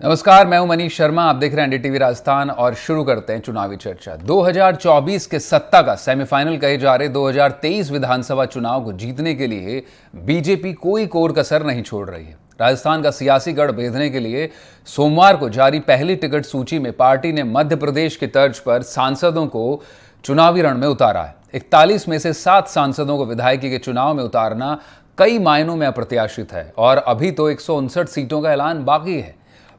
नमस्कार, मैं हूं मनीष शर्मा। आप देख रहे हैं एनडीटीवी राजस्थान और शुरू करते हैं चुनावी चर्चा। 2024 के सत्ता का सेमीफाइनल कहे जा रहे 2023 विधानसभा चुनाव को जीतने के लिए बीजेपी कोई कोर कसर नहीं छोड़ रही है। राजस्थान का सियासी गढ़ बेधने के लिए सोमवार को जारी पहली टिकट सूची में पार्टी ने मध्य प्रदेश की तर्ज पर सांसदों को चुनावी रण में उतारा है। 41 में से 7 सांसदों को विधायकी के चुनाव में उतारना कई मायनों में अप्रत्याशित है और अभी तो 159 सीटों का ऐलान बाकी है।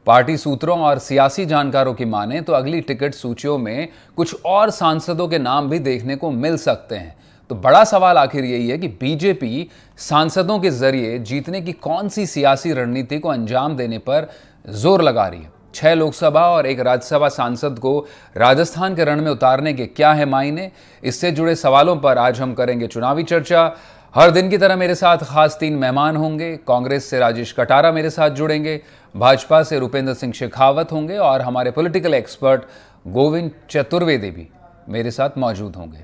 पार्टी सूत्रों और सियासी जानकारों की माने तो अगली टिकट सूचियों में कुछ और सांसदों के नाम भी देखने को मिल सकते हैं। तो बड़ा सवाल आखिर यही है कि बीजेपी सांसदों के जरिए जीतने की कौन सी सियासी रणनीति को अंजाम देने पर जोर लगा रही है। 6 लोकसभा और 1 राज्यसभा सांसद को राजस्थान के रण में उतारने के क्या है मायने, इससे जुड़े सवालों पर आज हम करेंगे चुनावी चर्चा। हर दिन की तरह मेरे साथ खास 3 मेहमान होंगे। कांग्रेस से राजेश कटारा मेरे साथ जुड़ेंगे, भाजपा से रुपेंद्र सिंह शेखावत होंगे और हमारे पॉलिटिकल एक्सपर्ट गोविंद चतुर्वेदी भी मेरे साथ मौजूद होंगे।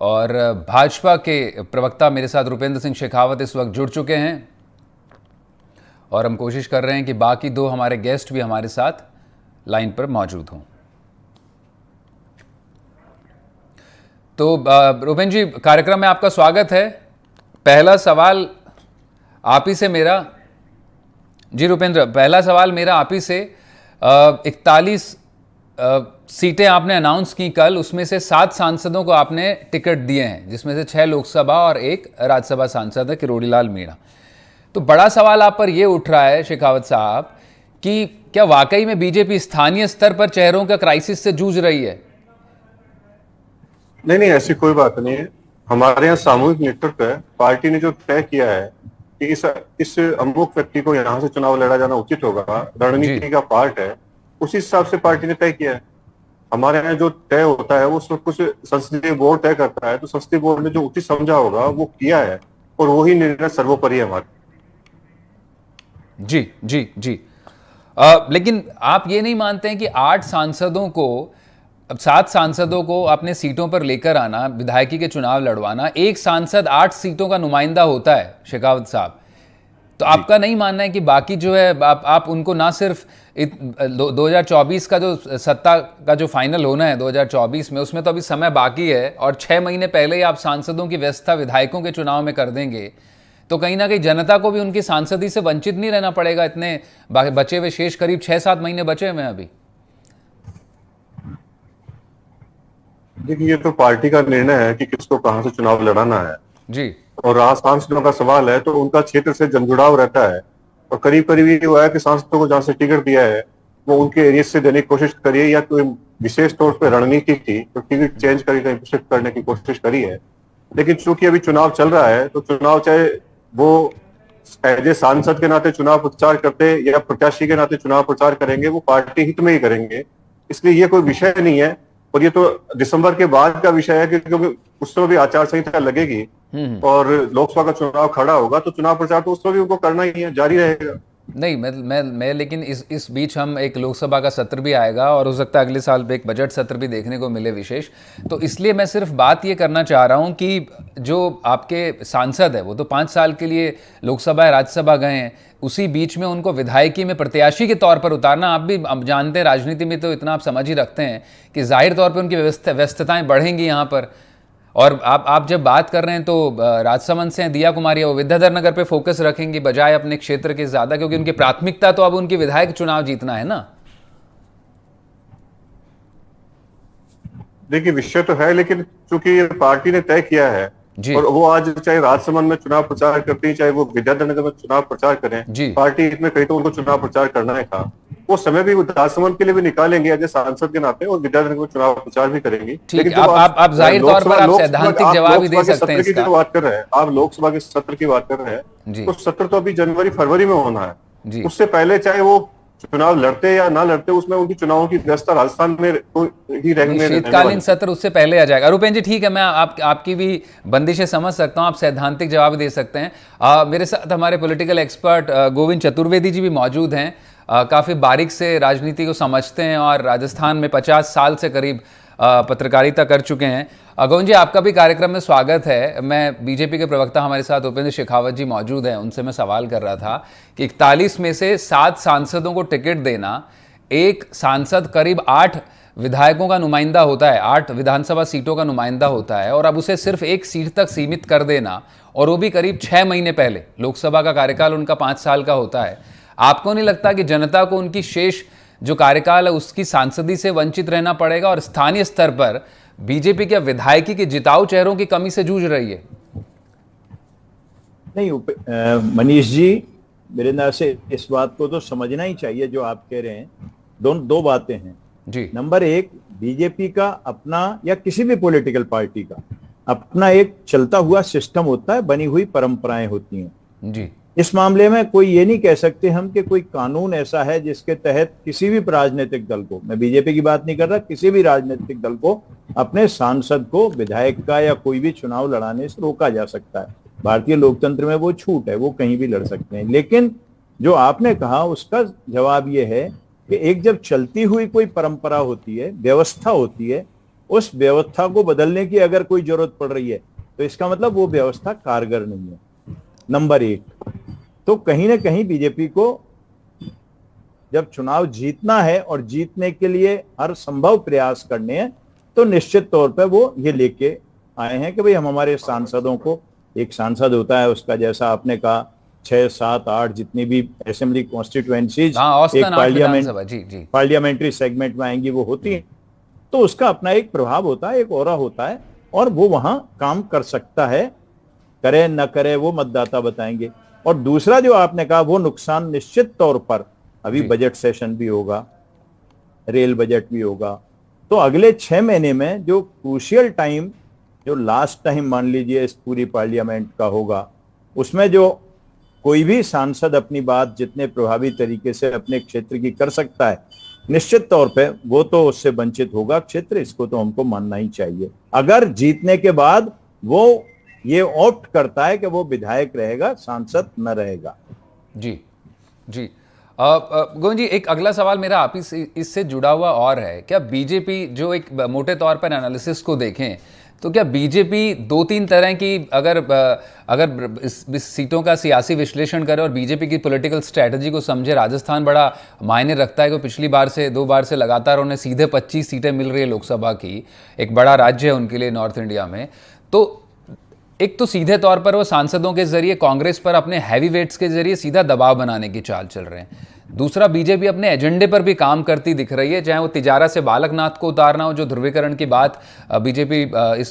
और भाजपा के प्रवक्ता मेरे साथ रुपेंद्र सिंह शेखावत इस वक्त जुड़ चुके हैं और हम कोशिश कर रहे हैं कि बाकी 2 हमारे गेस्ट भी हमारे साथ लाइन पर मौजूद हों। तो रुपेंद्र जी, कार्यक्रम में आपका स्वागत है। पहला सवाल आप ही से मेरा जी रुपेंद्र, पहला सवाल मेरा आप ही से 41 सीटें आपने अनाउंस की कल, उसमें से 7 सांसदों को आपने टिकट दिए हैं, जिसमें से 6 लोकसभा और 1 राज्यसभा सांसद है किरोड़ीलाल मीणा। तो बड़ा सवाल आप पर यह उठ रहा है शेखावत साहब कि क्या वाकई में बीजेपी स्थानीय स्तर पर चेहरों का क्राइसिस से जूझ रही है? नहीं, ऐसी कोई बात नहीं है। हमारे यहाँ सामूहिक नेतृत्व है। पार्टी ने जो तय किया है कि इस अमुक व्यक्ति को यहाँ से चुनाव लड़ा जाना उचित होगा, रणनीति का पार्ट है, उसी हिसाब से पार्टी ने तय किया है। हमारे यहाँ जो तय होता है वो सब कुछ संसदीय बोर्ड तय करता है, तो संसदीय बोर्ड ने जो उचित समझा होगा वो किया है और वही निर्णय सर्वोपरि है हमारे। जी जी जी। लेकिन आप ये नहीं मानते हैं कि 8 सांसदों को, अब 7 सांसदों को अपने सीटों पर लेकर आना, विधायकी के चुनाव लड़वाना, एक सांसद 8 सीटों का नुमाइंदा होता है शेखावत साहब, तो आपका नहीं मानना है कि बाकी जो है आप उनको ना सिर्फ 2024 का जो सत्ता का जो फाइनल होना है 2024 में, उसमें तो अभी समय बाकी है और 6 महीने पहले ही आप सांसदों की व्यवस्था विधायकों के चुनाव में कर देंगे, तो कहीं ना कहीं जनता को भी उनकी सांसदी से वंचित नहीं रहना पड़ेगा। इतने बचे हुए शेष करीब 6-7 महीने बचे हुए हैं अभी। देखिए, ये तो पार्टी का निर्णय है कि किसको कहां से चुनाव लड़ाना है जी। और रहा सांसदों का सवाल है तो उनका क्षेत्र से जनजुड़ाव रहता है और करीब करीब ये हुआ है कि सांसदों को जहां से टिकट दिया है वो उनके एरिया से देने की कोशिश करिए या कोई विशेष तौर पर रणनीति थी तो टिकट चेंज करने की कोशिश करी है। लेकिन चूंकि अभी चुनाव चल रहा है तो चुनाव, चाहे वो एज ए सांसद के नाते चुनाव प्रचार करते या प्रत्याशी के नाते चुनाव प्रचार करेंगे, वो पार्टी हित में ही करेंगे। इसलिए ये कोई विषय नहीं है और ये तो दिसंबर के बाद का विषय है क्योंकि उस समय भी आचार संहिता लगेगी और लोकसभा का चुनाव खड़ा होगा तो चुनाव प्रचार तो उस समय भी उनको करना ही है, जारी रहेगा। नहीं, मैं लेकिन इस बीच हम एक लोकसभा का सत्र भी आएगा और हो सकता है अगले साल एक बजट सत्र भी देखने को मिले विशेष। तो इसलिए मैं सिर्फ बात ये करना चाह रहा हूँ कि जो आपके सांसद है वो तो 5 साल के लिए लोकसभा राज्यसभा गए हैं, उसी बीच में उनको विधायकी में प्रत्याशी के तौर पर उतारना, आप भी जानते हैं राजनीति में तो इतना आप समझ ही रखते हैं कि जाहिर तौर पर उनकी व्यस्तताएं बढ़ेंगी यहाँ पर। और आप जब बात कर रहे हैं तो राजसमंद से दिया कुमारी वो विद्याधर नगर पे फोकस रखेंगी बजाय अपने क्षेत्र के ज्यादा, क्योंकि उनकी प्राथमिकता तो अब उनकी विधायक चुनाव जीतना है ना। देखिए, विषय तो है लेकिन चूंकि पार्टी ने तय किया है और वो आज चाहे राजसमंद में चुनाव प्रचार करती है चाहे वो विद्याधर नगर में चुनाव प्रचार करें, पार्टी इसमें कहीं तो उनको चुनाव प्रचार करना है था, वो समय भी राजसमंद के लिए भी निकालेंगे एज ए सांसद के नाते और विद्याधर नगर में चुनाव प्रचार भी करेंगे। लेकिन आप जाहिर तौर पर आप सैद्धांतिक जवाब भी दे सकते हैं इसका। की बात कर रहे हैं आप, लोकसभा के सत्र की बात कर रहे हैं, तो सत्र तो अभी जनवरी फरवरी में होना है। उससे पहले चाहे वो चुनाव लड़ते या ना लड़ते, उसमें उनकी चुनावों की व्यवस्था राजस्थान में ही रहेंगे। शीतकालीन सत्र उससे पहले आ जाएगा। रुपेंद्र जी, ठीक है, मैं आपकी भी बंदिशें समझ सकता हूं, आप सैद्धांतिक जवाब दे सकते हैं। मेरे साथ हमारे पॉलिटिकल एक्सपर्ट गोविंद चतुर्वेदी जी भी मौजूद हैं। काफ़ी बारीक से राजनीति को समझते हैं और राजस्थान में 50 साल से करीब पत्रकारिता कर चुके हैं। अगौन जी, आपका भी कार्यक्रम में स्वागत है। मैं बीजेपी के प्रवक्ता हमारे साथ उपेंद्र शेखावत जी मौजूद हैं, उनसे मैं सवाल कर रहा था कि 41 में से 7 सांसदों को टिकट देना, एक सांसद करीब 8 विधायकों का नुमाइंदा होता है, 8 विधानसभा सीटों का नुमाइंदा होता है, और अब उसे सिर्फ एक सीट तक सीमित कर देना, और वो भी करीब 6 महीने पहले। लोकसभा का कार्यकाल उनका 5 साल का होता है। आपको नहीं लगता कि जनता को उनकी शेष जो कार्यकाल है उसकी सांसदी से वंचित रहना पड़ेगा, और स्थानीय स्तर पर बीजेपी के विधायकी के जिताऊ चेहरों की कमी से जूझ रही है? नहीं मनीष जी, मेरे नजर से इस बात को तो समझना ही चाहिए जो आप कह रहे हैं। दो बातें हैं जी। नंबर एक, बीजेपी का अपना या किसी भी पॉलिटिकल पार्टी का अपना एक चलता हुआ सिस्टम होता है, बनी हुई परंपराएं होती हैं जी। इस मामले में कोई ये नहीं कह सकते हम कि कोई कानून ऐसा है जिसके तहत किसी भी राजनीतिक दल को, मैं बीजेपी की बात नहीं कर रहा, किसी भी राजनीतिक दल को अपने सांसद को, विधायक का या कोई भी चुनाव लड़ाने से रोका जा सकता है। भारतीय लोकतंत्र में वो छूट है, वो कहीं भी लड़ सकते हैं। लेकिन जो आपने कहा उसका जवाब ये है कि एक जब चलती हुई कोई परंपरा होती है, व्यवस्था होती है, उस व्यवस्था को बदलने की अगर कोई जरूरत पड़ रही है तो इसका मतलब वो व्यवस्था कारगर नहीं है। नंबर एक, तो कहीं ना कहीं बीजेपी को जब चुनाव जीतना है और जीतने के लिए हर संभव प्रयास करने हैं, तो निश्चित तौर पर वो ये लेके आए हैं कि भाई हम हमारे सांसदों को, एक सांसद होता है उसका, जैसा आपने कहा 6, 7, 8 जितनी भी असेंबली कॉन्स्टिट्यूएंसीज एक पार्लियामेंट्री सेगमेंट में आएंगी वो होती हैं, तो उसका अपना एक प्रभाव होता है, एक ऑरा होता है, और वो वहां काम कर सकता है। करे न करे वो मतदाता बताएंगे। और दूसरा जो आपने कहा वो नुकसान निश्चित तौर पर, अभी बजट सेशन भी होगा, रेल बजट भी होगा, तो अगले 6 महीने में जो क्रूशियल टाइम, जो लास्ट टाइम मान लीजिए इस पूरी पार्लियामेंट का होगा, उसमें जो कोई भी सांसद अपनी बात जितने प्रभावी तरीके से अपने क्षेत्र की कर सकता है, निश्चित तौर पे वो तो उससे वंचित होगा क्षेत्र, इसको तो हमको मानना ही चाहिए। अगर जीतने के बाद वो ये ऑप्ट करता है कि वो विधायक रहेगा, सांसद न रहेगा। जी जी। गोविंद जी, एक अगला सवाल मेरा आप इससे जुड़ा हुआ और है, क्या बीजेपी, जो एक मोटे तौर पर एनालिसिस को देखें तो क्या बीजेपी 2-3 तरह की, अगर इस सीटों का सियासी विश्लेषण करें और बीजेपी की पॉलिटिकल स्ट्रैटेजी को समझे, राजस्थान बड़ा मायने रखता है कि पिछली बार से 2 बार से लगातार उन्हें सीधे 25 सीटें मिल रही है लोकसभा की, एक बड़ा राज्य है उनके लिए नॉर्थ इंडिया में। तो एक तो सीधे तौर पर वो सांसदों के जरिए कांग्रेस पर अपने हैवी वेट्स के जरिए सीधा दबाव बनाने की चाल चल रहे हैं। दूसरा, बीजेपी अपने एजेंडे पर भी काम करती दिख रही है, चाहे वो तिजारा से बालकनाथ को उतारना हो, जो ध्रुवीकरण की बात बीजेपी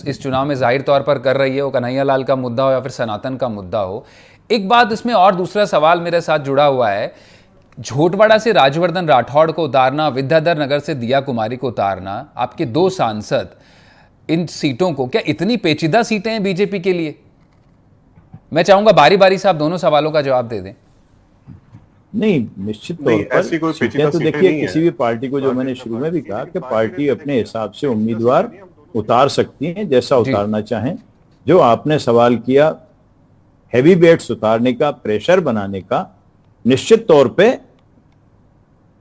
इस चुनाव में जाहिर तौर पर कर रही है, वो कन्हैया लाल का मुद्दा हो या फिर सनातन का मुद्दा हो। एक बात इसमें और दूसरा सवाल मेरे साथ जुड़ा हुआ है, झोटवाड़ा से राजवर्धन राठौड़ को उतारना, विद्याधर नगर से दिया कुमारी को उतारना, आपके 2 सांसद, इन सीटों को, क्या इतनी पेचीदा सीटें हैं बीजेपी के लिए? मैं चाहूंगा बारी बारी से आप दोनों सवालों का जवाब दे दें। नहीं, निश्चित तौर पर ऐसी कोई पेचीदा तो देखिए, किसी भी पार्टी को, जो मैंने शुरू में भी कहा कि पार्टी अपने हिसाब से उम्मीदवार उतार सकती है जैसा उतारना चाहें। जो आपने सवाल किया हैवी वेट्स उतारने का, प्रेशर बनाने का, निश्चित तौर पे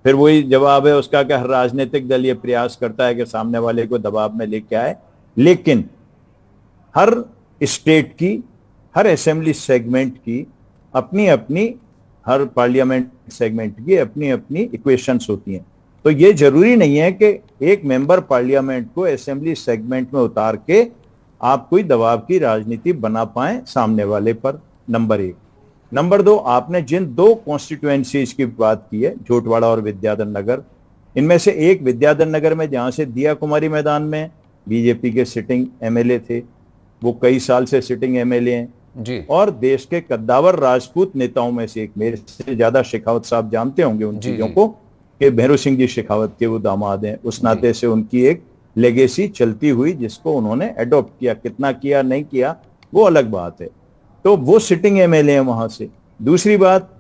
फिर वही जवाब है उसका कि हर राजनीतिक दल ये प्रयास करता है कि सामने वाले को दबाव में लेके आए, लेकिन हर स्टेट की, हर असेंबली सेगमेंट की अपनी अपनी, हर पार्लियामेंट सेगमेंट की अपनी अपनी इक्वेशंस होती हैं। तो ये जरूरी नहीं है कि एक मेंबर पार्लियामेंट को असेंबली सेगमेंट में उतार के आप कोई दबाव की राजनीति बना पाए सामने वाले पर, नंबर 1। नंबर 2, आपने जिन 2 कॉन्स्टिट्यूएंसीज की बात की है, झोटवाड़ा और विद्याधर नगर, इनमें से एक विद्याधर नगर में जहां से दिया कुमारी मैदान में बीजेपी के सिटिंग एमएलए थे, वो कई साल से सिटिंग एमएलए हैं जी, और देश के कद्दावर राजपूत नेताओं में से एक, मेरे से ज्यादा शेखावत साहब जानते होंगे उन चीजों को, कि भैरू सिंह जी शेखावत के वो दामाद हैं, उस नाते से उनकी एक लेगेसी चलती हुई जिसको उन्होंने एडॉप्ट किया, कितना किया नहीं किया वो अलग बात है। तो वो सिटिंग एमएलए हैं वहां से। दूसरी बात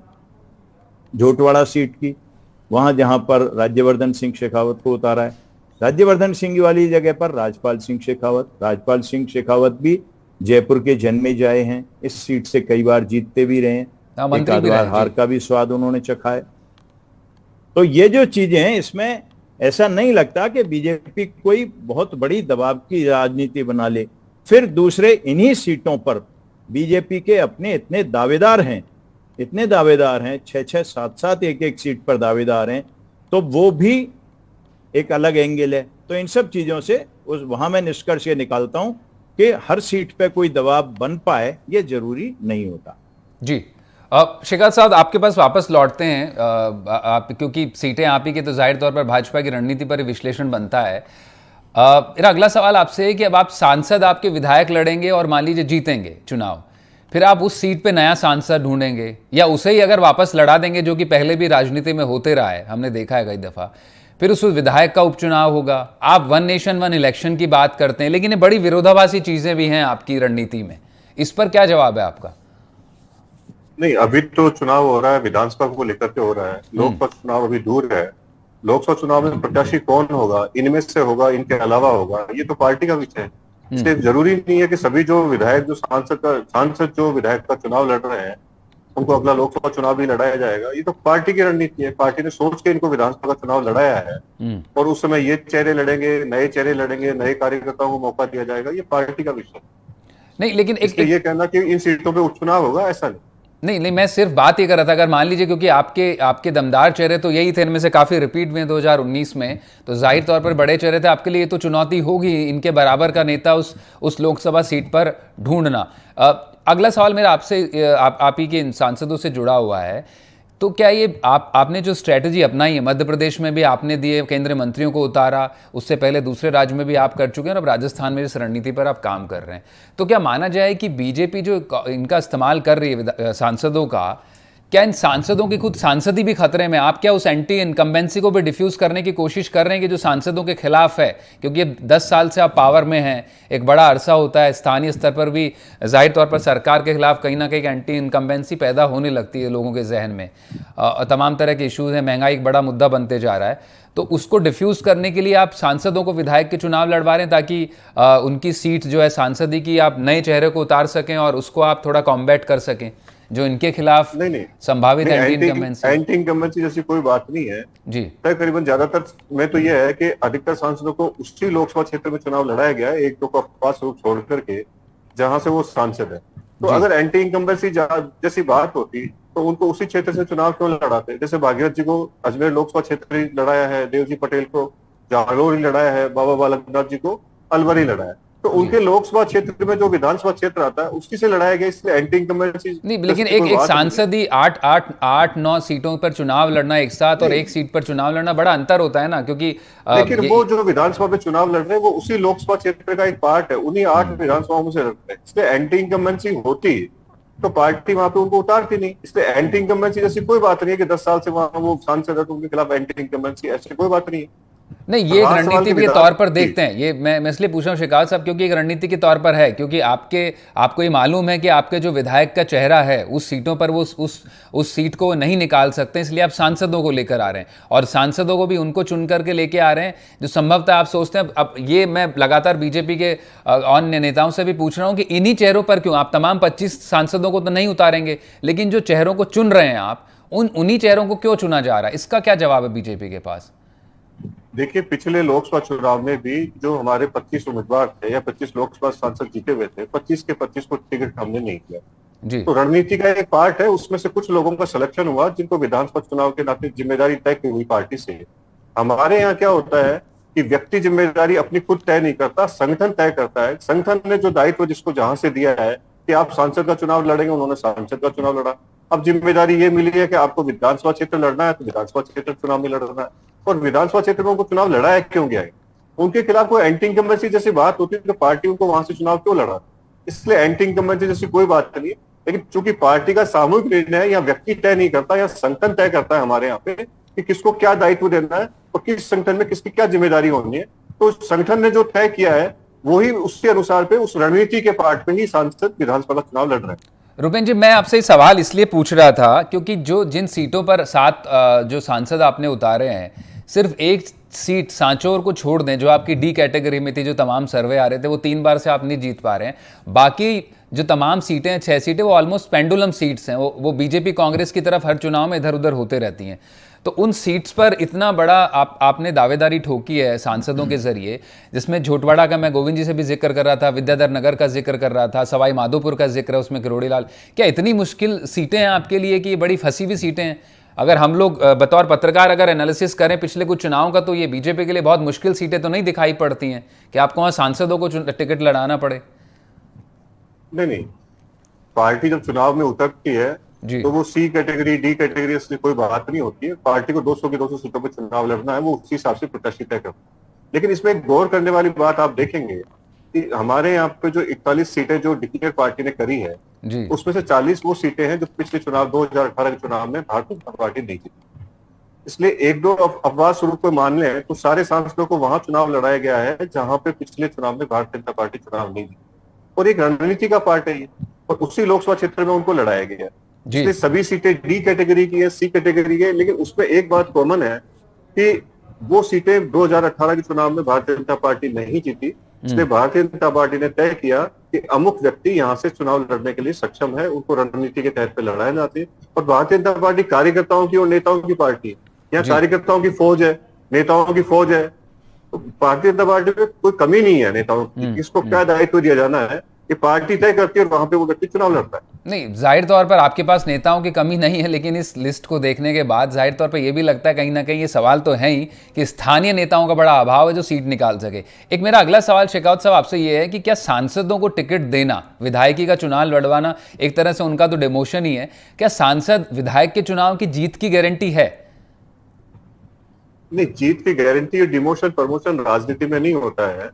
झोटवाड़ा सीट की, वहां जहां पर राज्यवर्धन सिंह शेखावत को उतारा है, राज्यवर्धन सिंह वाली जगह पर राजपाल सिंह शेखावत भी जयपुर के जन्मे जाए हैं, इस सीट से कई बार जीतते भी रहे हैं, एक बार हार का भी स्वाद उन्होंने चखा है। तो ये जो चीजें हैं, इसमें ऐसा नहीं लगता कि बीजेपी कोई बहुत बड़ी दबाव की राजनीति बना ले। फिर दूसरे इन्हीं सीटों पर बीजेपी के अपने इतने दावेदार हैं, इतने दावेदार हैं, 6-6, 7-7 एक सीट पर दावेदार हैं, तो वो भी एक अलग एंगल है। तो इन सब चीजों से वहां मैं निष्कर्ष ये निकालता हूं कि हर सीट पे कोई दबाव बन पाए ये जरूरी नहीं होता। जी शेखावत साहब, आपके पास वापस लौटते हैं आप, क्योंकि सीटें आप ही के, तो जाहिर तौर पर भाजपा की रणनीति पर विश्लेषण बनता है। मेरा अगला सवाल आपसे है कि अब आप सांसद, आपके विधायक लड़ेंगे और मान लीजिए जीतेंगे चुनाव, फिर आप उस सीट पे नया सांसद ढूंढेंगे या उसे ही अगर वापस लड़ा देंगे, जो कि पहले भी राजनीति में होते रहा है, हमने देखा है कई दफा। फिर उस विधायक का उपचुनाव होगा। आप वन नेशन वन इलेक्शन की बात करते हैं, लेकिन ये बड़ी विरोधाभासी चीजें भी हैं आपकी रणनीति में। इस पर क्या जवाब है आपका? नहीं, अभी तो चुनाव हो रहा है, विधानसभा को लेकर के हो रहा है, लोकसभा चुनाव अभी दूर है। लोकसभा चुनाव में प्रत्याशी कौन होगा, इनमें से होगा, इनके अलावा होगा, ये तो पार्टी का विषय है। इसलिए जरूरी नहीं है कि सभी जो विधायक, जो सांसद जो विधायक का चुनाव लड़ रहे हैं, उनको अगला लोकसभा चुनाव भी लड़ाया जाएगा। ये तो पार्टी की रणनीति है, पार्टी ने सोच के इनको विधानसभा का चुनाव लड़ाया है। और उस समय ये चेहरे लड़ेंगे, नए चेहरे लड़ेंगे, नए कार्यकर्ताओं को मौका दिया जाएगा, ये पार्टी का विषय नहीं। लेकिन ये कहना कि इन सीटों पे उपचुनाव होगा, ऐसा नहीं। मैं सिर्फ बात ये कर रहा था, अगर मान लीजिए, क्योंकि आपके दमदार चेहरे तो यही थे, इनमें से काफी रिपीट में 2019 में, तो जाहिर तौर पर बड़े चेहरे थे, आपके लिए तो चुनौती होगी इनके बराबर का नेता उस लोकसभा सीट पर ढूंढना। अगला सवाल मेरा आपसे, आप ही के इन सांसदों से जुड़ा हुआ है। तो क्या ये आपने जो स्ट्रैटेजी अपनाई है, मध्य प्रदेश में भी आपने दिए, केंद्रीय मंत्रियों को उतारा, उससे पहले दूसरे राज्य में भी आप कर चुके हैं और अब राजस्थान में इस रणनीति पर आप काम कर रहे हैं, तो क्या माना जाए कि बीजेपी जो इनका इस्तेमाल कर रही है सांसदों का, क्या इन सांसदों की खुद सांसदी भी खतरे में? आप क्या उस एंटी इनकम्बेंसी को भी डिफ्यूज करने की कोशिश कर रहे हैं कि जो सांसदों के खिलाफ है? क्योंकि ये 10 साल से आप पावर में हैं, एक बड़ा अरसा होता है, स्थानीय स्तर पर भी जाहिर तौर पर सरकार के खिलाफ कहीं ना कहीं एंटी इनकम्बेंसी पैदा होने लगती है लोगों के जहन में। तमाम तरह के इश्यूज हैं, महंगाई एक बड़ा मुद्दा बनते जा रहा है, तो उसको डिफ्यूज करने के लिए आप सांसदों को, विधायक के चुनाव लड़वा रहे हैं ताकि उनकी सीट जो है सांसदी की, आप नए चेहरे को उतार सकें और उसको आप थोड़ा कॉम्बैट कर सकें जो इनके खिलाफ संभावित एंटी इनकम्बेंसी जैसी कोई बात नहीं है जी। तकरीबन ज्यादातर में तो यह है कि अधिकतर सांसदों को उसी लोकसभा क्षेत्र में चुनाव लड़ाया गया है, एक दो को खास रूप छोड़ करके, जहां से वो सांसद है। तो अगर एंटी इनकम्बेंसी जैसी बात होती तो उनको उसी क्षेत्र से चुनाव क्यों लड़ाते? जैसे भागीरथ जी को अजमेर लोकसभा क्षेत्र ही लड़ाया है, देवजी पटेल को जालोर ही लड़ाया है, बाबा बालकनाथ जी को अलवर ही लड़ाया, तो उनके लोकसभा क्षेत्र में जो विधानसभा क्षेत्र आता है उसकी से लड़ाया गया, इसलिए एंटी इनकम्बेंसी नहीं। लेकिन एक सांसद ही 8-9 सीटों पर चुनाव लड़ना एक साथ और एक सीट पर चुनाव लड़ना, बड़ा अंतर होता है ना, क्योंकि लेकिन वो जो विधानसभा में चुनाव लड़ रहे हैं वो उसी लोकसभा क्षेत्र का एक पार्ट है, उन्हीं 8 विधानसभाओं में से लड़ते हैं, इसलिए एंटी इनकम्बेंसी होती तो पार्टी वहां पे उनको उतारती नहीं। इसलिए एंटी इनकम्बेंसी जैसी कोई बात नहीं है कि 10 साल से वहां वो सांसद है तो उनके खिलाफ एंटी इनकम्बेंसी, ऐसी कोई बात नहीं है। नहीं, ये एक रणनीति के तौर पर देखते हैं, ये मैं इसलिए पूछ रहा हूँ शेखावत साहब, क्योंकि एक रणनीति के तौर पर है, क्योंकि आपको ये मालूम है कि आपके जो विधायक का चेहरा है उस सीटों पर वो उस सीट को नहीं निकाल सकते, इसलिए आप सांसदों को लेकर आ रहे हैं और सांसदों को भी उनको चुन करके लेके आ रहे हैं जो संभवतः आप सोचते हैं। अब ये मैं लगातार बीजेपी के अन्य नेताओं से भी पूछ रहा हूँ कि इन्हीं चेहरों पर क्यों? आप तमाम 25 सांसदों को तो नहीं उतारेंगे, लेकिन जो चेहरों को चुन रहे हैं आप, उन्हीं चेहरों को क्यों चुना जा रहा है? इसका क्या जवाब है बीजेपी के पास? देखिए, पिछले लोकसभा चुनाव में भी जो हमारे 25 उम्मीदवार थे या 25 लोकसभा सांसद जीते हुए थे, 25 के 25 को टिकट हमने नहीं किया जी। तो रणनीति का एक पार्ट है, उसमें से कुछ लोगों का सिलेक्शन हुआ जिनको विधानसभा चुनाव के नाते जिम्मेदारी तय की हुई पार्टी से। हमारे यहाँ क्या होता है कि व्यक्ति जिम्मेदारी अपनी खुद तय नहीं करता, संगठन तय करता है। संगठन ने जो दायित्व जिसको जहां से दिया है कि आप सांसद का चुनाव लड़ेंगे, उन्होंने सांसद का चुनाव लड़ा। अब जिम्मेदारी ये मिली है कि आपको विधानसभा क्षेत्र लड़ना है तो विधानसभा क्षेत्र चुनाव में लड़ना है, और विधानसभा क्षेत्र में उनको चुनाव लड़ाया क्यों गया है? उनके खिलाफ कोई एंटी इनकम्बेंसी जैसी बात होती है तो पार्टी उनको वहां से चुनाव क्यों लड़ा? इसलिए एंटी इनकम्बेंसी जैसी कोई बात नहीं है, लेकिन चूंकि पार्टी का सामूहिक निर्णय है, या व्यक्ति तय नहीं करता या संगठन तय करता है हमारे यहाँ पे कि किसको क्या दायित्व देना है और किस संगठन में किसकी क्या जिम्मेदारी होनी है, तो संगठन ने जो तय किया है वही उसके अनुसार पे उस रणनीति के पार्ट पे ही सांसद विधानसभा का चुनाव लड़ रहे हैं। रुपेन जी, मैं आपसे सवाल इसलिए पूछ रहा था क्योंकि जिन सीटों पर 7 जो सांसद आपने उतारे हैं, सिर्फ एक सीट सांचौर को छोड़ दें जो आपकी डी कैटेगरी में थी, जो तमाम सर्वे आ रहे थे, वो 3 बार से आप नहीं जीत पा रहे हैं। बाकी जो तमाम सीटें हैं, 6 सीटें, वो ऑलमोस्ट पेंडुलम सीट्स हैं, वो बीजेपी कांग्रेस की तरफ हर चुनाव में इधर उधर होते रहती हैं। तो उन सीट्स पर इतना बड़ा आपने दावेदारी ठोकी है सांसदों के जरिए, जिसमें झोटवाड़ा का मैं गोविंद जी से भी जिक्र कर रहा था, विद्याधर नगर का जिक्र कर रहा था, सवाई माधोपुर का जिक्र है उसमें, किरोड़ी लाल, क्या इतनी मुश्किल सीटें हैं आपके लिए कि ये बड़ी फंसी हुई सीटें हैं? अगर हम लोग बतौर पत्रकार अगर एनालिसिस करें पिछले कुछ चुनावों का, तो ये बीजेपी के लिए बहुत मुश्किल सीटें तो नहीं दिखाई पड़ती हैं कि आपको वहां सांसदों को टिकट लड़ाना पड़े? नहीं, पार्टी जब चुनाव में उतरती है जी। तो वो सी कैटेगरी, डी कैटेगरी, इसलिए कोई बात नहीं होती है। पार्टी को 200 की 200 सीटों पर चुनाव लड़ना है, वो उसी हिसाब से प्रत्याशी तय करता है। लेकिन इसमें एक गौर करने वाली बात आप देखेंगे कि हमारे यहाँ पे जो 41 सीटें जो डिक्लेयर पार्टी ने करी है, जी। उसमें से 40 वो सीटें हैं जो पिछले चुनाव 2018 के चुनाव में भारतीय जनता पार्टी दी थी। इसलिए एक दो अफवाह स्वरूप को मान लें तो सारे सांसदों को वहां चुनाव लड़ाया गया है जहां पे पिछले चुनाव में भारतीय जनता पार्टी चुनाव नहीं दी, और एक रणनीति का पार्ट है ये, और उसी लोकसभा क्षेत्र में उनको लड़ाया गया है। इसलिए सभी सीटें डी कैटेगरी की है, सी कैटेगरी की है, लेकिन उसमें एक बात कॉमन है कि वो सीटें 2018 के चुनाव में भारतीय जनता पार्टी नहीं जीती। इसलिए भारतीय जनता पार्टी ने तय किया कि अमुक व्यक्ति यहाँ से चुनाव लड़ने के लिए सक्षम है, उनको रणनीति के तहत पे लड़ाया जाती है। और भारतीय जनता पार्टी कार्यकर्ताओं की और नेताओं की पार्टी है, यहाँ कार्यकर्ताओं की फौज है, नेताओं की फौज है। तो भारतीय जनता पार्टी में कोई कमी नहीं है नेताओं की, इसको क्या दायित्व दिया जाना है कि पार्टी तय करती है और वहां पे वो व्यक्ति चुनाव लड़ता है। नहीं, जाहिर तौर पर आपके पास नेताओं की कमी नहीं है, लेकिन इस लिस्ट को देखने के बाद जाहिर तौर पर यह भी लगता है कहीं ना कहीं ये सवाल तो है ही कि स्थानीय नेताओं का बड़ा अभाव है जो सीट निकाल सके। एक मेरा अगला सवाल शेखावत साहब आपसे ये है कि क्या सांसदों को टिकट देना, विधायकी का चुनाव लड़वाना एक तरह से उनका तो डिमोशन ही है, क्या सांसद विधायक के चुनाव की जीत की गारंटी है? नहीं, जीत की गारंटी और डिमोशन प्रमोशन राजनीति में नहीं होता है।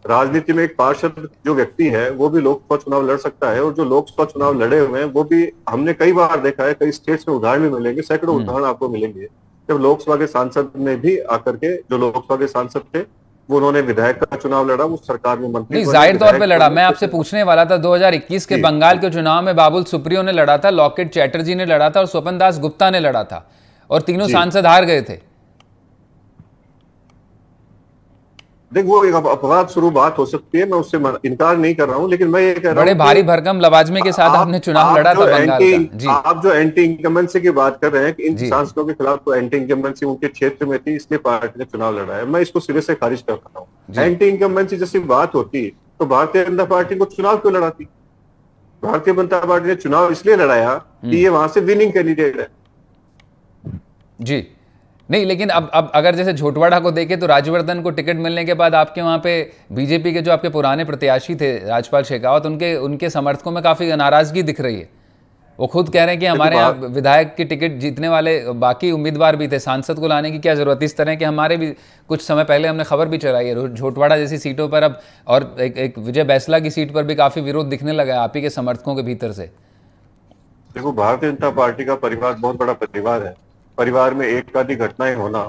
राजनीति में एक पार्षद जो व्यक्ति है वो भी लोकसभा चुनाव लड़ सकता है, और जो लोकसभा चुनाव लड़े हुए हैं वो भी हमने कई बार देखा है, कई स्टेट्स में उदाहरण भी मिलेंगे, सैकड़ों उदाहरण आपको मिलेंगे जब लोकसभा के सांसद ने भी आकर के, जो लोकसभा के सांसद थे वो उन्होंने विधायक का चुनाव लड़ा, वो सरकार में मंत्री नहीं, जाहिर तौर पे लड़ा। मैं आपसे पूछने वाला था 2021 के बंगाल के चुनाव में बाबुल सुप्रियो ने लड़ा था, लॉकेट चैटर्जी ने लड़ा था और स्वपन दास गुप्ता ने लड़ा था, और तीनों सांसद हार गए थे। देख, वो एक अपवाद स्वरूप बात हो सकती है, मैं उससे इनकार नहीं कर रहा हूं, लेकिन मैं ये कह रहा हूं बड़े भारी भरकम लवाजमे के साथ आपने चुनाव लड़ा था बंगाल का। जी। आप जो एंटी इनकम्बेंसी की बात कर रहे हैं कि इन सांसदों के खिलाफ तो एंटी इनकम्बेंसी उनके क्षेत्र में थी, इसलिए पार्टी ने चुनाव लड़ा है, मैं इसको सिरे से खारिज कर रहा हूँ। एंटी इनकम्बेंसी जैसी बात होती तो भारतीय जनता पार्टी को चुनाव क्यों लड़ाती? भारतीय जनता पार्टी ने चुनाव इसलिए लड़ाया कि ये वहां से विनिंग कैंडिडेट है। जी। नहीं, लेकिन अब अगर जैसे झोटवाड़ा को देखें तो राजवर्धन को टिकट मिलने के बाद आपके वहाँ पे बीजेपी के जो आपके पुराने प्रत्याशी थे राजपाल शेखावत, उनके समर्थकों में काफ़ी नाराजगी दिख रही है। वो खुद कह रहे हैं कि हमारे यहाँ विधायक की टिकट जीतने वाले बाकी उम्मीदवार भी थे, सांसद को लाने की क्या जरूरत? इस तरह के हमारे भी कुछ समय पहले हमने खबर भी चलाई है झोटवाड़ा जैसी सीटों पर अब, और एक विजय बैसला की सीट पर भी काफ़ी विरोध दिखने लगा है आप ही के समर्थकों के भीतर से। देखो, भारतीय जनता पार्टी का परिवार बहुत बड़ा परिवार है, परिवार में एक आधी घटनाएं होना,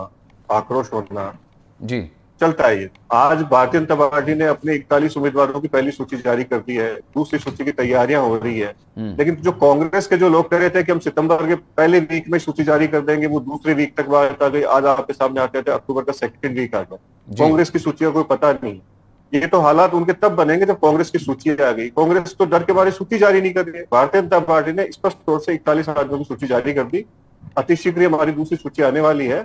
आक्रोश होना जी चलता है। ये आज भारतीय जनता पार्टी ने अपने 41 उम्मीदवारों की पहली सूची जारी कर दी है, दूसरी सूची की तैयारियां हो रही है। लेकिन जो कांग्रेस के जो लोग कह रहे थे कि हम सितंबर के पहले वीक में सूची जारी कर देंगे, वो दूसरे वीक तक बात आ गई। आज आपके सामने आते थे अक्टूबर का सेकंड वीक आ गया। कांग्रेस की सूची का कोई पता नहीं। ये तो हालात उनके तब बनेंगे जब कांग्रेस की सूची आ गई। कांग्रेस तो डर के मारे सूची जारी नहीं कर रही है। भारतीय जनता पार्टी ने स्पष्ट तौर से 41 आदमियों की सूची जारी कर दी। अतिशीघ्र हमारी दूसरी सूची आने वाली है।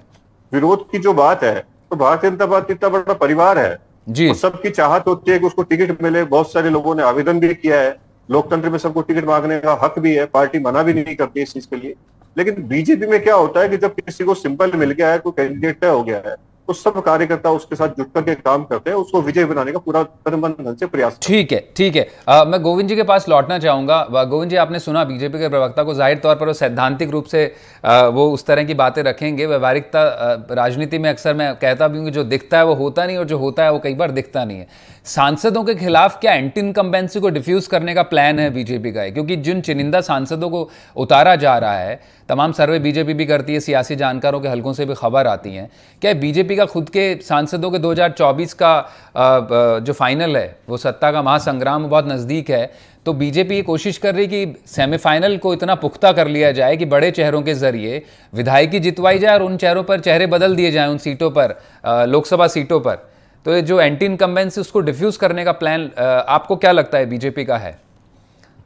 विरोध की जो बात है, तो भारतीय जनता पार्टी इतना बड़ा परिवार है जी, सबकी चाहत होती है कि उसको टिकट मिले। बहुत सारे लोगों ने आवेदन भी किया है, लोकतंत्र में सबको टिकट मांगने का हक भी है, पार्टी मना भी नहीं करती इस चीज के लिए। लेकिन बीजेपी में क्या होता है कि जब किसी को सिंपल मिल गया है, कोई कैंडिडेट तय हो गया है, तो सब कार्यकर्ता उसके साथ जुट करके काम करते हैं, उसको विजय बनाने का पूरा तन से प्रयास। ठीक है, ठीक है। मैं गोविंद जी के पास लौटना चाहूंगा। गोविंद जी, आपने सुना बीजेपी के प्रवक्ता को, जाहिर तौर पर वो सैद्धांतिक रूप से वो उस तरह की बातें रखेंगे। व्यवहारिकता राजनीति में अक्सर मैं कहता भी हूँ कि जो दिखता है वो होता नहीं, और जो होता है वो कई बार दिखता नहीं है। सांसदों के खिलाफ क्या एंटी इनकम्बेंसी को डिफ्यूज करने का प्लान है बीजेपी का? क्योंकि जिन चुनिंदा सांसदों को उतारा जा रहा है, तमाम सर्वे बीजेपी भी करती है, सियासी जानकारों के हलकों से भी खबर आती है, क्या बीजेपी का खुद के सांसदों के 2024 का जो फाइनल है, वो सत्ता का महासंग्राम बहुत नज़दीक है, तो बीजेपी ये कोशिश कर रही कि सेमीफाइनल को इतना पुख्ता कर लिया जाए कि बड़े चेहरों के जरिए विधायकी जितवाई जाए और उन चेहरों पर चेहरे बदल दिए जाएं, उन सीटों पर, लोकसभा सीटों पर। तो ये जो एंटी इनकम्बेंसी उसको डिफ्यूज करने का प्लान आपको क्या लगता है बीजेपी का है?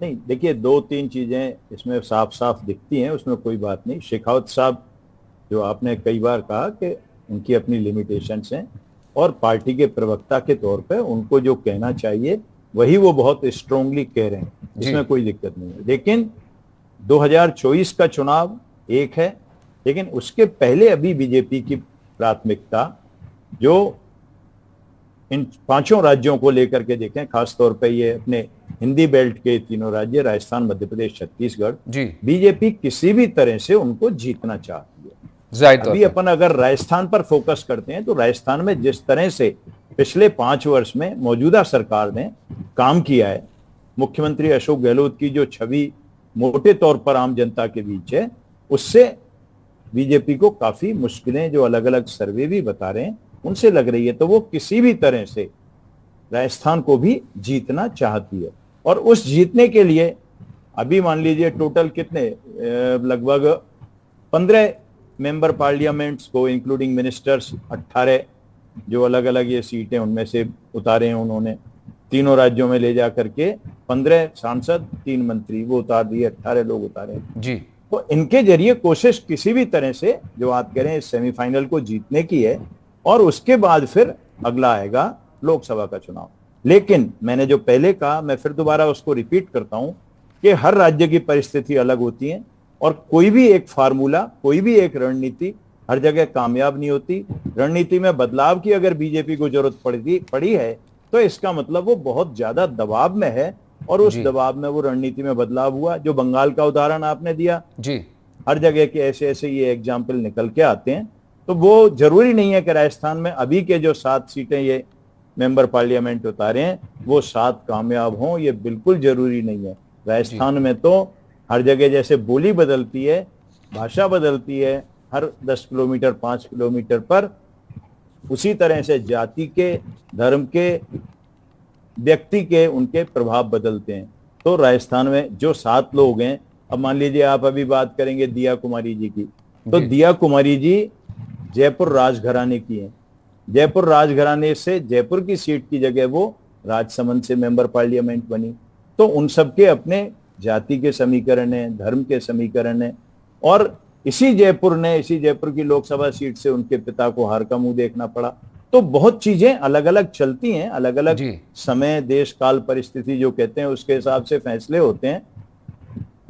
नहीं, देखिए, दो तीन चीजें इसमें साफ साफ दिखती हैं, उसमें कोई बात नहीं। शेखावत साहब जो आपने कई बार कहा कि उनकी अपनी लिमिटेशंस हैं और पार्टी के प्रवक्ता के तौर पे उनको जो कहना चाहिए वही वो बहुत स्ट्रांगली कह रहे हैं, इसमें कोई दिक्कत नहीं है। लेकिन 2024 का चुनाव एक है, लेकिन उसके पहले अभी बीजेपी की प्राथमिकता जो इन 5 राज्यों को लेकर के देखें, खासतौर पे ये अपने हिंदी बेल्ट के 3 राज्य राजस्थान, मध्य प्रदेश, छत्तीसगढ़, जी बीजेपी किसी भी तरह से उनको जीतना चाहती है। जाहिर तौर अभी पर। अपन अगर राजस्थान पर फोकस करते हैं तो राजस्थान में जिस तरह से पिछले 5 वर्ष में मौजूदा सरकार ने काम किया है, मुख्यमंत्री अशोक गहलोत की जो छवि मोटे तौर पर आम जनता के बीच है, उससे बीजेपी को काफी मुश्किलें, जो अलग अलग सर्वे भी बता रहे हैं, उनसे लग रही है। तो वो किसी भी तरह से राजस्थान को भी जीतना चाहती है और उस जीतने के लिए अभी मान लीजिए टोटल कितने, लगभग 15 मेंबर पार्लियामेंट्स को इंक्लूडिंग मिनिस्टर्स, 18 जो अलग अलग ये सीटें उनमें से उतारे हैं उन्होंने, तीनों राज्यों में ले जा करके 15 सांसद, 3 मंत्री वो उतार दिए, 18 लोग उतारे जी। तो इनके जरिए कोशिश किसी भी तरह से जो आप कह रहे हैं सेमीफाइनल को जीतने की है और उसके बाद फिर अगला आएगा लोकसभा का चुनाव। लेकिन मैंने जो पहले कहा, मैं फिर दोबारा उसको रिपीट करता हूं कि हर राज्य की परिस्थिति अलग होती है और कोई भी एक फार्मूला, कोई भी एक रणनीति हर जगह कामयाब नहीं होती। रणनीति में बदलाव की अगर बीजेपी को जरूरत पड़ी है तो इसका मतलब वो बहुत ज्यादा दबाव में है और उस दबाव में वो रणनीति में बदलाव हुआ। जो बंगाल का उदाहरण आपने दिया जी, हर जगह के ऐसे ऐसे ये एग्जाम्पल निकल के आते हैं। तो वो जरूरी नहीं है कि राजस्थान में अभी के जो 7 सीटें ये मेंबर पार्लियामेंट उतारे हैं वो 7 कामयाब हों, ये बिल्कुल जरूरी नहीं है। राजस्थान में तो हर जगह जैसे बोली बदलती है, भाषा बदलती है, हर 10 किलोमीटर 5 किलोमीटर पर, उसी तरह से जाति के, धर्म के, व्यक्ति के, उनके प्रभाव बदलते हैं। तो राजस्थान में जो 7 लोग हैं, अब मान लीजिए आप अभी बात करेंगे दिया कुमारी जी की, तो दिया कुमारी जी जयपुर राजघराने की हैं। जयपुर राजघराने से जयपुर की सीट की जगह वो राजसमंद से मेंबर पार्लियामेंट बनी। तो उन सबके अपने जाति के समीकरण है, धर्म के समीकरण है और इसी जयपुर की लोकसभा सीट से उनके पिता को हार का मुंह देखना पड़ा। तो बहुत चीजें अलग अलग चलती हैं, अलग अलग समय, देश काल, परिस्थिति जो कहते हैं उसके हिसाब से फैसले होते हैं।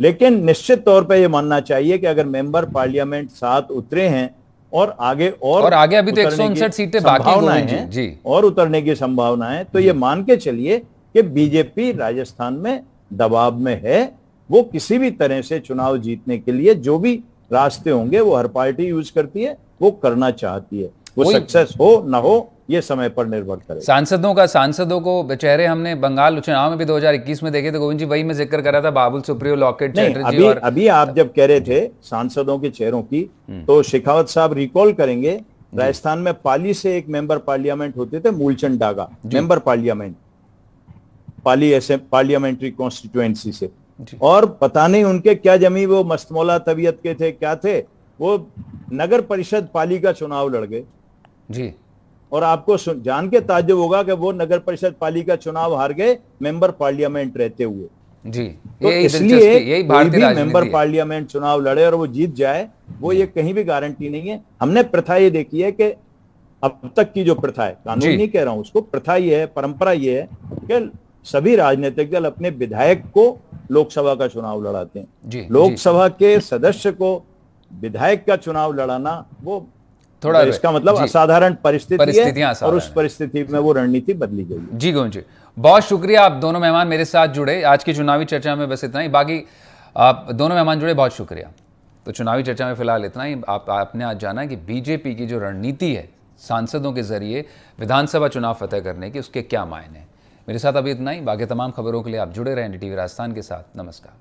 लेकिन निश्चित तौर पे ये मानना चाहिए कि अगर मेंबर पार्लियामेंट 7 उतरे हैं और आगे अभी तो 159 सीटें बाकी हैं जी, और उतरने की संभावना है, तो ये मान के चलिए कि बीजेपी राजस्थान में दबाव में है। वो किसी भी तरह से चुनाव जीतने के लिए जो भी रास्ते होंगे वो हर पार्टी यूज करती है, वो करना चाहती है। वो सक्सेस हो ना हो ये समय पर निर्भर करेगा। सांसदों को चेहरे हमने बंगाल चुनाव में भी 2021 में देखे थे गोविंद जी, वही मैं जिक्र कर रहा था, बाबुल सुप्रियो, लॉकेट चैटर्जी। और अभी आप जब कह रहे थे सांसदों के चेहरों की, तो शेखावत साहब रिकॉल करेंगे राजस्थान में पाली से एक मेंबर पार्लियामेंट होते थे, मूलचंद डागा मेंबर पार्लियामेंट, पाली ऐसे पार्लियामेंट्री कॉन्स्टिट्यूएंसी से, और पता नहीं उनके क्या जमी, वो मस्तमौला तबीयत के थे, क्या थे, वो नगर परिषद पाली का चुनाव लड़ गए जी। और आपको जान के ताज्जुब होगा कि वो नगर परिषद पाली का चुनाव हार गए मेंबर पार्लियामेंट रहते हुए जी। तो इसलिए कोई भी मेंबर पार्लियामेंट चुनाव लड़े और वो जीत जाए, वो ये कहीं भी गारंटी नहीं है। हमने प्रथा ये देखी है कि अब तक की जो प्रथा है, कानून नहीं कह रहा हूं उसको, प्रथा ये है, परंपरा ये है कि सभी राजनीतिक दल अपने विधायक को लोकसभा का चुनाव लड़ाते हैं। लोकसभा के सदस्य को विधायक का चुनाव लड़ाना वो थोड़ा, इसका मतलब असाधारण परिस्थिति है और उस परिस्थिति में वो रणनीति बदली गई है। जी गोविंद जी, बहुत शुक्रिया, आप दोनों मेहमान मेरे साथ जुड़े। आज की चुनावी चर्चा में बस इतना ही, बाकी आप दोनों मेहमान जुड़े, बहुत शुक्रिया। तो चुनावी चर्चा में फिलहाल इतना ही। आपने आज जाना कि बीजेपी की जो रणनीति है सांसदों के जरिए विधानसभा चुनाव फतेह करने की, उसके क्या मायने हैं। मेरे साथ अभी इतना ही, बाकी तमाम खबरों के लिए आप जुड़े रहें एनडीटीवी राजस्थान के साथ। नमस्कार।